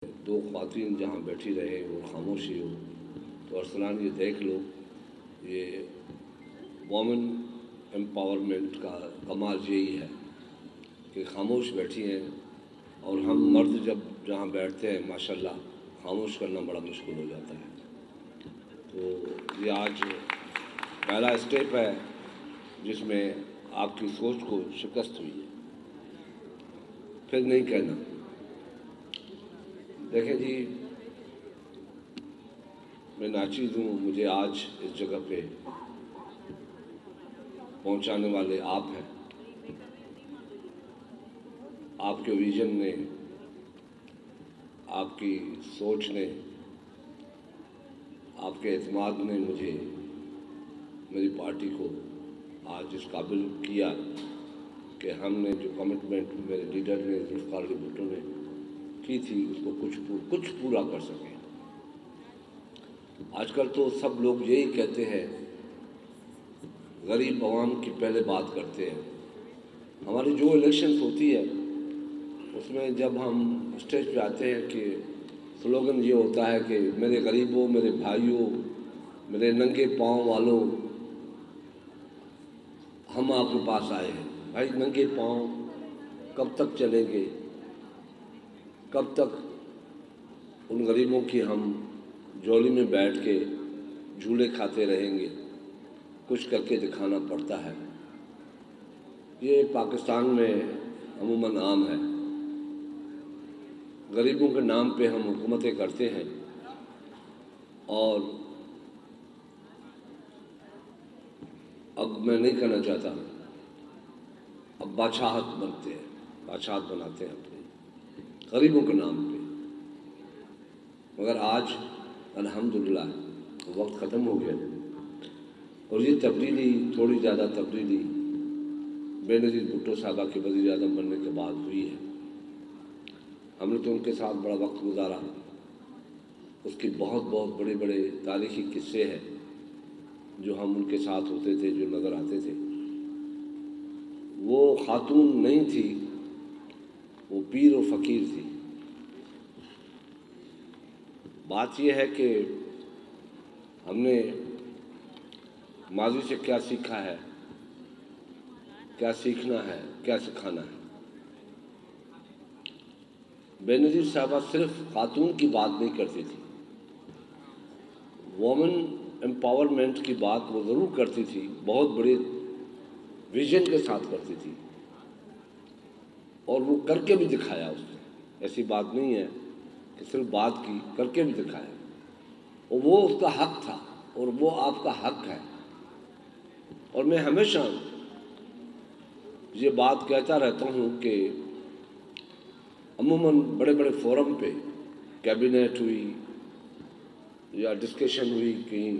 دو خواتین جہاں بیٹھی رہے وہ خاموشی ہو، تو ارسلان یہ دیکھ لو، یہ وومن امپاورمنٹ کا کمال یہی ہے کہ خاموش بیٹھی ہیں، اور ہم مرد جب جہاں بیٹھتے ہیں ماشاءاللہ خاموش کرنا بڑا مشکل ہو جاتا ہے۔ تو یہ آج پہلا اسٹیپ ہے جس میں آپ کی سوچ کو شکست ہوئی ہے۔ پھر نہیں کہنا۔ دیکھیں جی، میں ناچیز ہوں، مجھے آج اس جگہ پہ پہنچانے والے آپ ہیں۔ آپ کے ویژن نے، آپ کی سوچ نے، آپ کے اعتماد نے مجھے، میری پارٹی کو آج اس قابل کیا کہ ہم نے جو کمٹمنٹ میرے لیڈر نے، ذوالفقار علی بھٹو نے کی تھی، اس کو کچھ پورا کر سکیں۔ آج کل تو سب لوگ یہی کہتے ہیں، غریب عوام کی پہلے بات کرتے ہیں۔ ہماری جو الیکشنز ہوتی ہے اس میں جب ہم اسٹیج پہ آتے ہیں کہ سلوگن یہ ہوتا ہے کہ میرے غریبوں، میرے بھائیوں، میرے ننگے پاؤں والوں، ہم آپ کے پاس آئے ہیں۔ بھائی ننگے پاؤں کب تک چلیں گے؟ کب تک ان غریبوں کی ہم جولی میں بیٹھ کے جھولے کھاتے رہیں گے؟ کچھ کر کے دکھانا پڑتا ہے۔ یہ پاکستان میں عموماً عام ہے، غریبوں کے نام پہ ہم حکومتیں کرتے ہیں اور اب میں نہیں کہنا چاہتا، اب بادشاہت بنتے ہیں، بادشاہت بناتے ہیں اپنے غریبوں کے نام پہ۔ مگر آج الحمدللہ وقت ختم ہو گیا، اور یہ تبدیلی، تھوڑی زیادہ تبدیلی بے نظیر بھٹو صاحبہ کے وزیر اعظم بننے کے بعد ہوئی ہے۔ ہم نے تو ان کے ساتھ بڑا وقت گزارا، اس کی بہت بڑے بڑے تاریخی قصے ہیں جو ہم ان کے ساتھ ہوتے تھے، جو نظر آتے تھے۔ وہ خاتون نہیں تھی، وہ پیر و فقیر تھی۔ بات یہ ہے کہ ہم نے ماضی سے کیا سیکھا ہے، کیا سیکھنا ہے، کیا سکھانا ہے۔ بے نظیر صاحبہ صرف خاتون کی بات نہیں کرتی تھی، وومن امپاورمنٹ کی بات وہ ضرور کرتی تھی، بہت بڑے ویژن کے ساتھ کرتی تھی، اور وہ کر کے بھی دکھایا اس نے۔ ایسی بات نہیں ہے کہ صرف بات کی، کر کے بھی دکھایا، اور وہ اس کا حق تھا، اور وہ آپ کا حق ہے۔ اور میں ہمیشہ یہ بات کہتا رہتا ہوں کہ عموماً بڑے بڑے فورم پہ کیبنٹ ہوئی یا ڈسکشن ہوئی کہیں،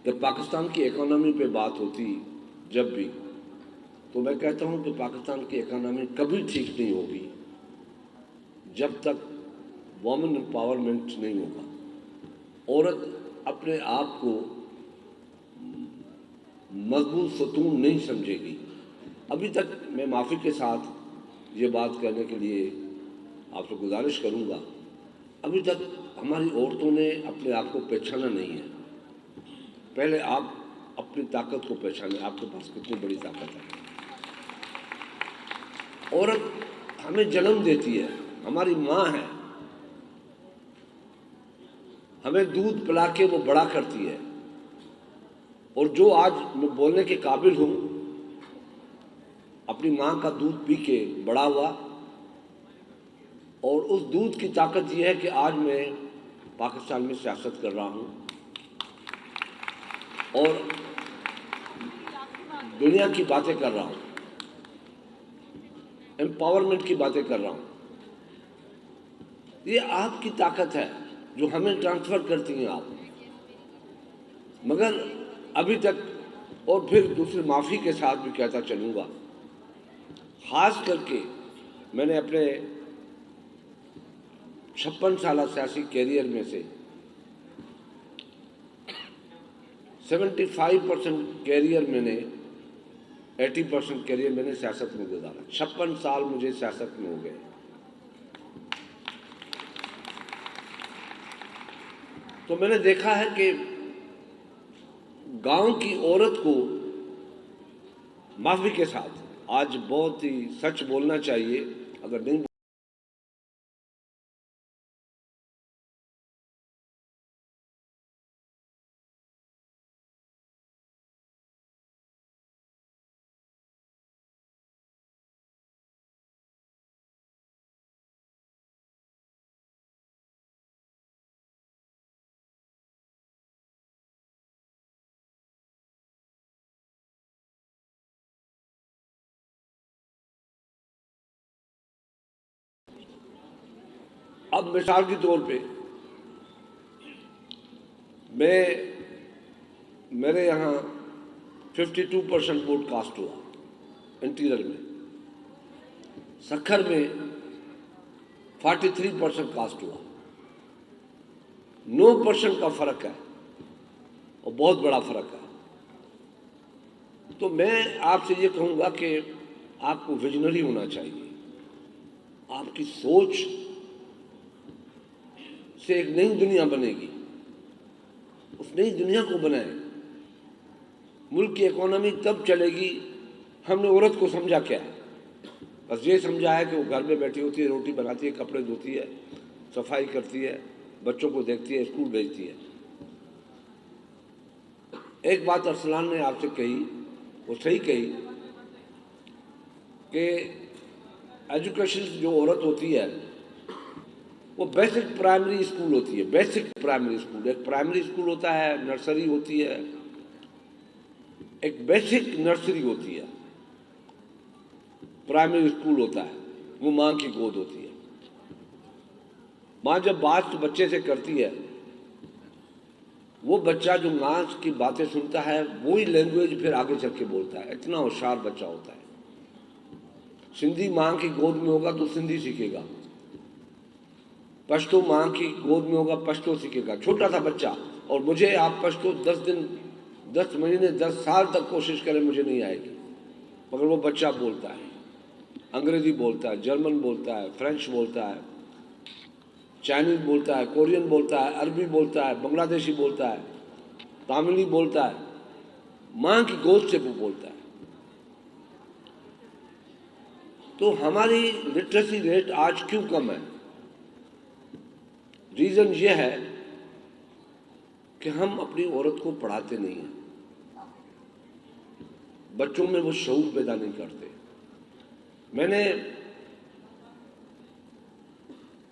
جب پاکستان کی اکانومی پہ بات ہوتی جب بھی، تو میں کہتا ہوں کہ پاکستان کی اکانومی کبھی ٹھیک نہیں ہوگی جب تک وومن امپاورمنٹ نہیں ہوگا۔ عورت اپنے آپ کو مضبوط ستون نہیں سمجھے گی۔ ابھی تک میں معافی کے ساتھ یہ بات کہنے کے لیے آپ سے گزارش کروں گا، ابھی تک ہماری عورتوں نے اپنے آپ کو پہچانا نہیں ہے۔ پہلے آپ اپنی طاقت کو پہچانیں، آپ کے پاس کتنی بڑی طاقت ہے۔ عورت ہمیں جنم دیتی ہے، ہماری ماں ہے، ہمیں دودھ پلا کے وہ بڑا کرتی ہے، اور جو آج میں بولنے کے قابل ہوں، اپنی ماں کا دودھ پی کے بڑا ہوا، اور اس دودھ کی طاقت یہ ہے کہ آج میں پاکستان میں سیاست کر رہا ہوں اور دنیا کی باتیں کر رہا ہوں، امپاورمنٹ کی باتیں کر رہا ہوں۔ یہ آپ کی طاقت ہے جو ہمیں ٹرانسفر کرتی ہیں آپ۔ مگر ابھی تک، اور پھر دوسری معافی کے ساتھ بھی کہتا چلوں گا، خاص کر کے میں نے اپنے 56 سالہ سیاسی کیریئر میں سے 75% کیریئر میں نے 80% کیریئر میں نے سیاست میں گزارا۔ 56 سال مجھے سیاست میں ہو گئے، تو میں نے دیکھا ہے کہ گاؤں کی عورت کو معافی کے ساتھ آج بہت ہی سچ بولنا چاہیے، اگر نہیں اب مثال کے طور پہ میرے یہاں 52% ووٹ کاسٹ ہوا انٹیریئر میں، سکھر میں 43% کاسٹ ہوا، 9% کا فرق ہے اور بہت بڑا فرق ہے۔ تو میں آپ سے یہ کہوں گا کہ آپ کو ویژنری ہونا چاہیے، آپ کی سوچ سے ایک نئی دنیا بنے گی، اس نئی دنیا کو بنائیں۔ ملک کی اکانومی تب چلے گی، ہم نے عورت کو سمجھا کیا ہے؟ بس یہ سمجھا ہے کہ وہ گھر میں بیٹھی ہوتی ہے، روٹی بناتی ہے، کپڑے دھوتی ہے، صفائی کرتی ہے، بچوں کو دیکھتی ہے، اسکول بھیجتی ہے۔ ایک بات ارسلان نے آپ سے کہی، وہ صحیح کہی کہ ایجوکیشن جو عورت ہوتی ہے وہ بیسک پرائمری اسکول ہوتی ہے، بیسک پرائمری اسکول۔ ایک پرائمری اسکول ہوتا ہے، نرسری ہوتی ہے، ایک بیسک نرسری ہوتی ہے، پرائمری اسکول ہوتا ہے، وہ ماں کی گود ہوتی ہے۔ ماں جب بات بچے سے کرتی ہے، وہ بچہ جو ماں کی باتیں سنتا ہے وہی لینگویج پھر آگے چل کے بولتا ہے، اتنا ہوشیار بچہ ہوتا ہے۔ سندھی ماں کی گود میں ہوگا تو سندھی سیکھے گا، پشتو ماں کی گود میں ہوگا پشتو سیکھے گا، چھوٹا سا بچہ۔ اور مجھے آپ پشتو 10 دن 10 مہینے 10 سال تک کوشش کریں مجھے نہیں آئے گی، مگر وہ بچہ بولتا ہے، انگریزی بولتا ہے، جرمن بولتا ہے، فرینچ بولتا ہے، چائنیز بولتا ہے، کورین بولتا ہے، عربی بولتا ہے، بنگلہ دیشی بولتا ہے، تاملی بولتا ہے، ماں کی گود سے وہ بولتا ہے۔ تو ہماری لٹریسی ریٹ آج کیوں کم ہے؟ ریزن یہ ہے کہ ہم اپنی عورت کو پڑھاتے نہیں ہیں، بچوں میں وہ شعور پیدا نہیں کرتے۔ میں نے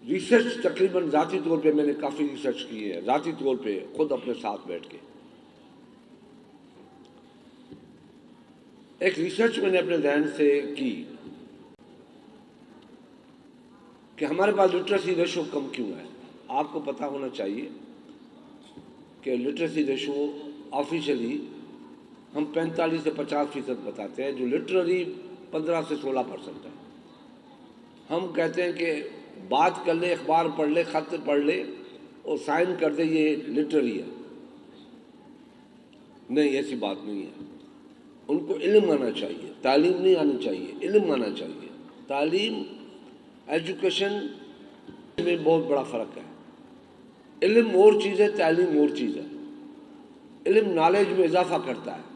ریسرچ تقریباً ذاتی طور پہ میں نے کافی ریسرچ کی ہے، ذاتی طور پہ خود اپنے ساتھ بیٹھ کے ایک ریسرچ میں نے اپنے ذہن سے کی کہ ہمارے پاس لٹریسی ریشو کم کیوں ہے۔ آپ کو پتہ ہونا چاہیے کہ لٹریسی ریشو آفیشلی ہم 45 سے 50% بتاتے ہیں، جو لٹرری 15 سے 16% ہے۔ ہم کہتے ہیں کہ بات کر لے، اخبار پڑھ لے، خط پڑھ لے اور سائن کر دے یہ لٹرری ہے۔ نہیں، ایسی بات نہیں ہے۔ ان کو علم آنا چاہیے، تعلیم نہیں آنی چاہیے، علم آنا چاہیے۔ تعلیم ایجوکیشن میں بہت بڑا فرق ہے۔ علم اور چیز ہے، تعلیم اور چیز ہے۔ علم نالج میں اضافہ کرتا ہے،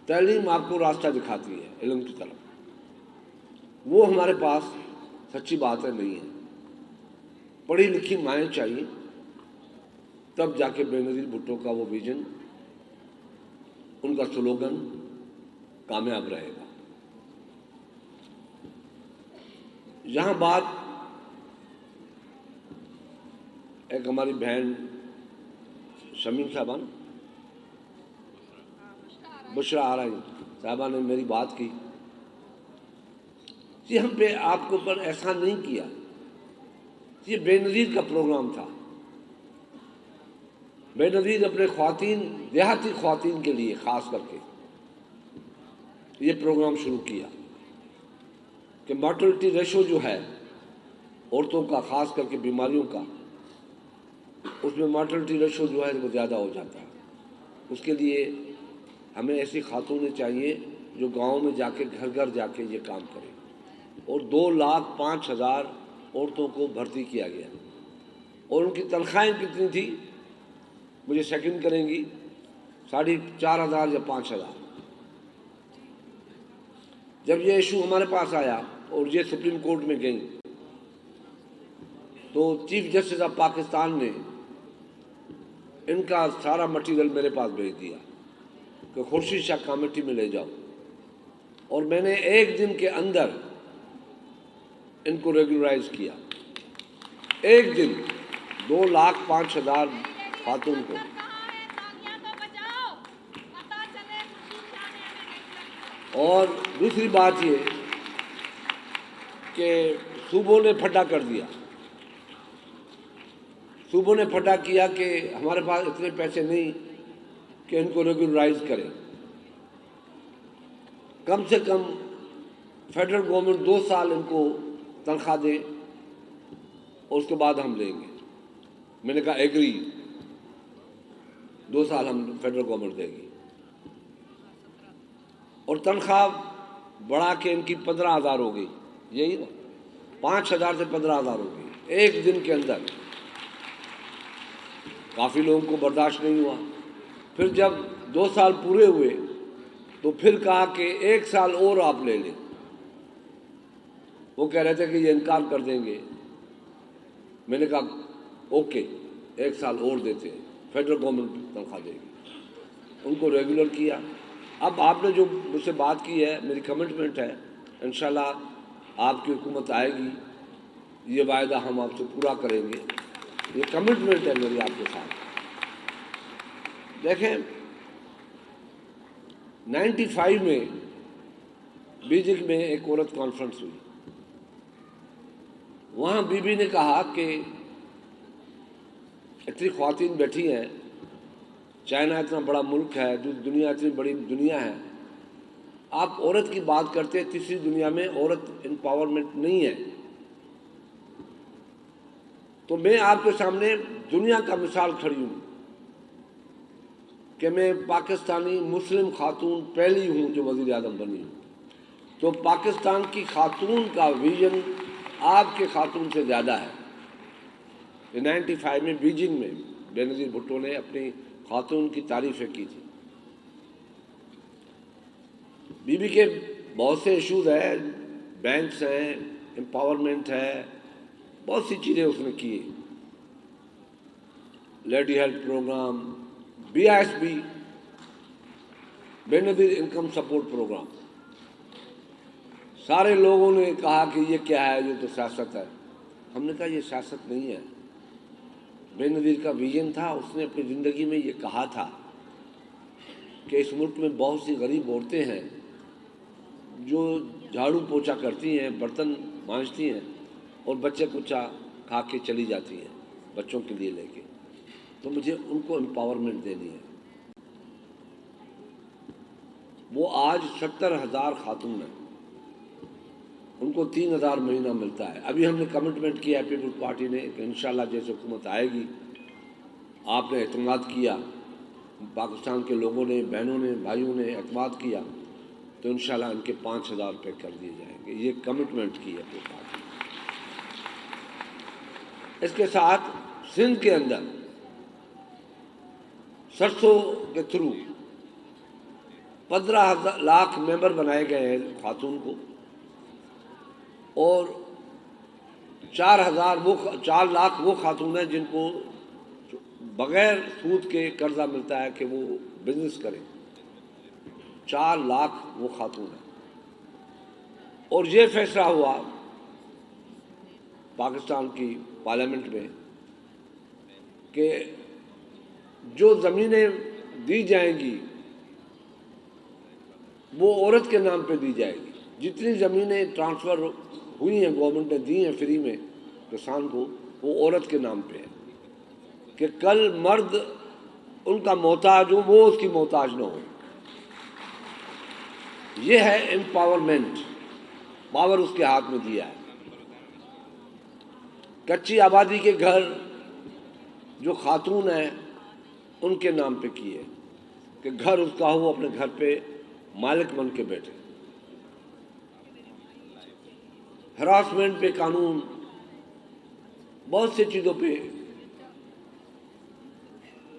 تعلیم آپ کو راستہ دکھاتی ہے علم کی طرف۔ وہ ہمارے پاس سچی بات ہے نہیں ہے۔ پڑھی لکھی مائیں چاہیے، تب جا کے بے نظیر بھٹو کا وہ ویژن، ان کا سلوگن کامیاب رہے گا۔ یہاں بات ایک ہماری بہن شمیم صاحبہ بشرا آرائی صاحبہ نے میری بات کی، یہ ہم پہ آپ کو پر احسان نہیں کیا، یہ بے نظیر کا پروگرام تھا۔ بے نظیر اپنے خواتین، دیہاتی خواتین کے لیے خاص کر کے یہ پروگرام شروع کیا کہ مارٹلٹی ریشو جو ہے عورتوں کا، خاص کر کے بیماریوں کا، اس میں مارٹلٹی ریشو جو ہے وہ زیادہ ہو جاتا ہے۔ اس کے لیے ہمیں ایسی خاتونیں چاہیے جو گاؤں میں جا کے گھر گھر جا کے یہ کام کریں، اور 2,05,000 عورتوں کو بھرتی کیا گیا۔ اور ان کی تنخواہیں کتنی تھی مجھے سیکنڈ کریں گی 4,500 یا 5,000. جب یہ ایشو ہمارے پاس آیا اور یہ سپریم کورٹ میں گئی تو چیف جسٹس آف پاکستان نے ان کا سارا مٹیریل میرے پاس بھیج دیا کہ خورشید شاہ کمیٹی میں لے جاؤ، اور میں نے 1 دن کے اندر ان کو ریگولرائز کیا. 1 دن 2,05,000 خاتون کو. اور دوسری بات یہ کہ صوبوں نے پھٹا کر دیا. صوبوں نے پھٹا کیا کہ ہمارے پاس اتنے پیسے نہیں کہ ان کو ریگولرائز کریں. کم سے کم فیڈرل گورنمنٹ 2 سال ان کو تنخواہ دے اور اس کے بعد ہم لیں گے. میں نے کہا ایگری، 2 سال ہم فیڈرل گورنمنٹ دے گی. اور تنخواہ بڑھا کے ان کی 15,000 ہو گئی. یہی نا، 5,000 سے 15,000 ہو گئی 1 دن کے اندر. کافی لوگوں کو برداشت نہیں ہوا. پھر جب 2 سال پورے ہوئے تو پھر کہا کہ 1 سال اور آپ لے لیں. وہ کہہ رہے تھے کہ یہ انکار کر دیں گے. میں نے کہا اوکے 1 سال اور دیتے ہیں، فیڈرل گورنمنٹ تنخواہ دے گی. ان کو ریگولر کیا. اب آپ نے جو مجھ سے بات کی ہے، میری کمٹمنٹ ہے انشاءاللہ آپ کی حکومت آئے گی، یہ وعدہ ہم آپ سے پورا کریں گے. یہ کمٹمنٹ ہے میری آپ کے ساتھ. دیکھیں 95 میں بیجنگ میں ایک عورت کانفرنس ہوئی. وہاں بی بی نے کہا کہ اتنی خواتین بیٹھی ہیں، چائنا اتنا بڑا ملک ہے، دنیا اتنی بڑی دنیا ہے، آپ عورت کی بات کرتے ہیں. تیسری دنیا میں عورت امپاورمنٹ نہیں ہے. تو میں آپ کے سامنے دنیا کا مثال کھڑی ہوں کہ میں پاکستانی مسلم خاتون پہلی ہوں جو وزیر اعظم بنی ہوں. تو پاکستان کی خاتون کا ویژن آپ کے خاتون سے زیادہ ہے. 95 میں بیجنگ میں بے نظیر بھٹو نے اپنی خاتون کی تعریفیں کی تھی. بی بی کے بہت سے ایشوز ہیں، بینکس ہیں، امپاورمنٹ ہے، بہت سی چیزیں اس نے کی. لیڈی ہیلتھ پروگرام، BISB بے نظیر انکم سپورٹ پروگرام. سارے لوگوں نے کہا کہ یہ کیا ہے، یہ تو سیاست ہے. ہم نے کہا یہ سیاست نہیں ہے. بے نظیر کا ویژن تھا. اس نے اپنی زندگی میں یہ کہا تھا کہ اس ملک میں بہت سی غریب عورتیں ہیں جو جھاڑو پوچھا کرتی ہیں، برتن مانجتی ہیں اور بچے کچا کھا کے چلی جاتی ہیں بچوں کے لیے لے کے. تو مجھے ان کو امپاورمنٹ دینی ہے. وہ آج 70,000 خاتون ہیں، ان کو 3,000 مہینہ ملتا ہے. ابھی ہم نے کمٹمنٹ کیا ہے پیپلز پارٹی نے کہ انشاءاللہ جیسے حکومت آئے گی، آپ نے اعتماد کیا، پاکستان کے لوگوں نے، بہنوں نے، بھائیوں نے اعتماد کیا، تو انشاءاللہ ان کے 5,000 روپے کر دیے جائیں گے. یہ کمٹمنٹ کی ہے پیپلز پارٹی. اس کے ساتھ سندھ کے اندر سرسوں کے تھرو 15 لاکھ ممبر بنائے گئے ہیں خاتون کو، اور 4 لاکھ وہ خاتون ہیں جن کو بغیر سود کے قرضہ ملتا ہے کہ وہ بزنس کریں. 4 لاکھ وہ خاتون ہیں. اور یہ فیصلہ ہوا پاکستان کی پارلیمنٹ میں کہ جو زمینیں دی جائیں گی وہ عورت کے نام پہ دی جائے گی. جتنی زمینیں ٹرانسفر ہوئی ہیں گورنمنٹ نے دی ہیں فری میں کسان کو، وہ عورت کے نام پہ ہے کہ کل مرد ان کا محتاج ہو، وہ اس کی محتاج نہ ہو. یہ ہے امپاورمنٹ. پاور اس کے ہاتھ میں دیا ہے. کچی آبادی کے گھر جو خاتون ہیں ان کے نام پہ کیے کہ گھر اس کا ہو، اپنے گھر پہ مالک بن کے بیٹھے. ہراسمنٹ پہ قانون، بہت سی چیزوں پہ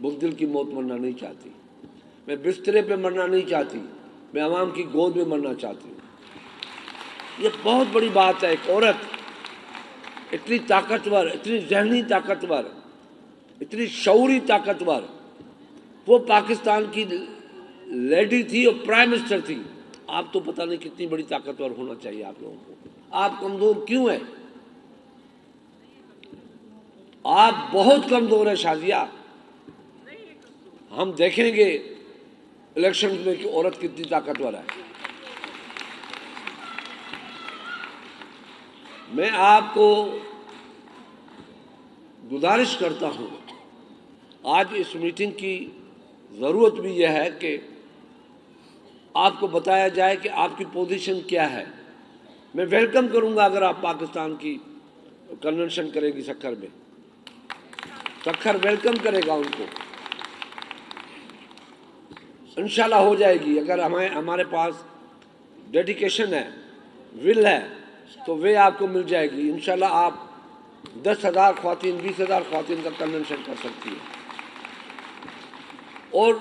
بزدل کی موت مرنا نہیں چاہتی، میں بسترے پہ مرنا نہیں چاہتی، میں عوام کی گود میں مرنا چاہتی ہوں۔ یہ بہت بڑی بات ہے، ایک عورت اتنی طاقتور، اتنی ذہنی طاقتور، اتنی شعوری طاقتور، وہ پاکستان کی لیڈی تھی اور پرائم منسٹر تھی۔ آپ تو پتہ نہیں کتنی بڑی طاقتور ہونا چاہیے آپ لوگوں کو، آپ کمزور کیوں ہیں؟ آپ بہت کمزور ہیں شازیہ۔ ہم دیکھیں گے الیکشن میں کہ عورت کتنی طاقتور ہے۔ میں آپ کو گزارش کرتا ہوں، آج اس میٹنگ کی ضرورت بھی یہ ہے کہ آپ کو بتایا جائے کہ آپ کی پوزیشن کیا ہے۔ میں ویلکم کروں گا اگر آپ پاکستان کی کنونشن کرے گی سکھر میں، سکھر ویلکم کرے گا ان کو، انشاءاللہ ہو جائے گی۔ اگر ہمارے پاس ڈیڈیکیشن ہے، ول ہے، تو وہ آپ کو مل جائے گی۔ انشاءاللہ آپ 10,000 خواتین، 20,000 خواتین کا کنونشن کر سکتی ہیں۔ اور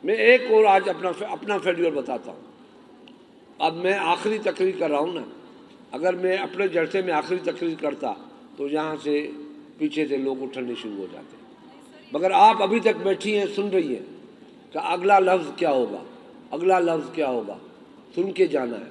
میں ایک اور آج اپنا فیلور بتاتا ہوں۔ اب میں آخری تقریر کر رہا ہوں نا، اگر میں اپنے جلسے میں آخری تقریر کرتا تو یہاں سے پیچھے سے لوگ اٹھنے شروع ہو جاتے، مگر آپ ابھی تک بیٹھی ہیں، سن رہی ہیں کہ اگلا لفظ کیا ہوگا، اگلا لفظ کیا ہوگا، سن کے جانا ہے۔